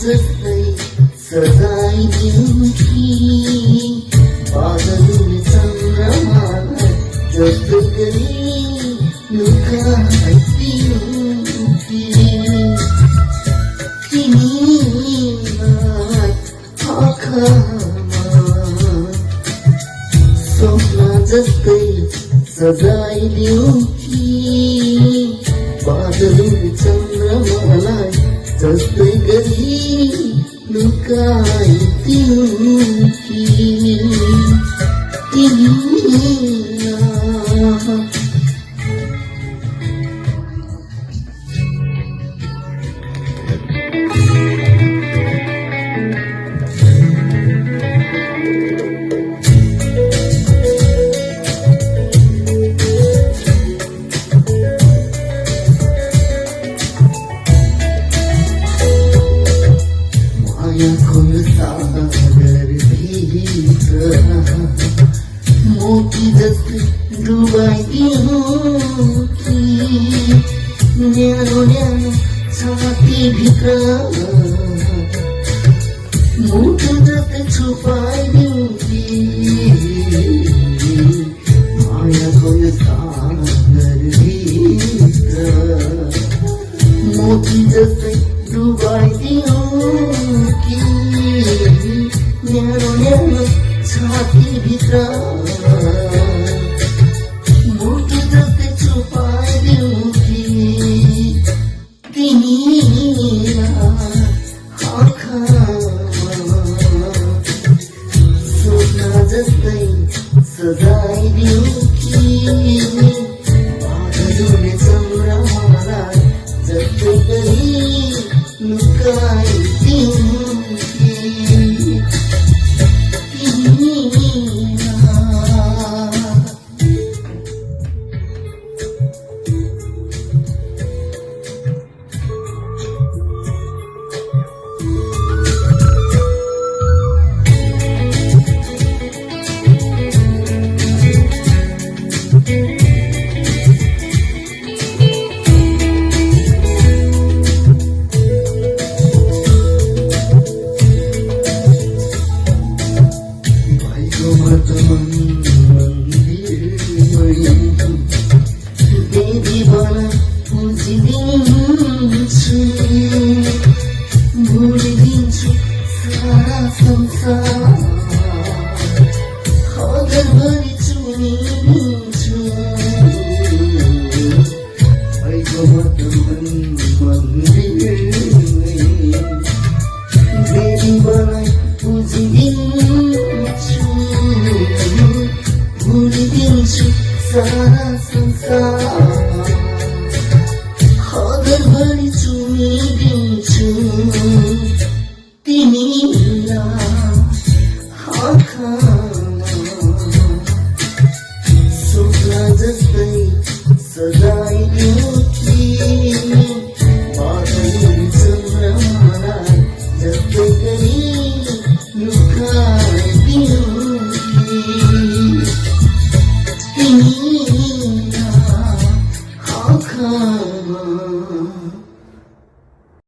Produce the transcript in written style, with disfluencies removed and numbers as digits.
जस्तै सजाइदिउँ कि बादलले चन्द्रमालाई जस्तै गरी लुकाइदिउँ कि तिमीलाई आँखामा स्वप्न जस्तै सजाइदिउँ कि बादलले चन्द्रमालाई जस्तै गरी लुकाइदिउँ कि तिमीलाई मायाको सागरभित्र मोती जस्तै डुबाइदिउँ कि न्यानो न्यानो छातीभित्र मुटु जस्तै छुपाइदिउँ कि मायाको सागरभित्र मोती जस्तै डुबाइदिउँ कि न्यानो न्यानो छातीभित्र मुटु जस्तै छुपाइदिउँ कि तिमीलाई आँखामा स्वप्न जस्तै सजाइदिउँ कि बादलले चन्द्रमालाई जस्तै गरी लुकाइदिउँ कि देवी बना पुजिदिन्छु भुलिदिन्छु सारा संसार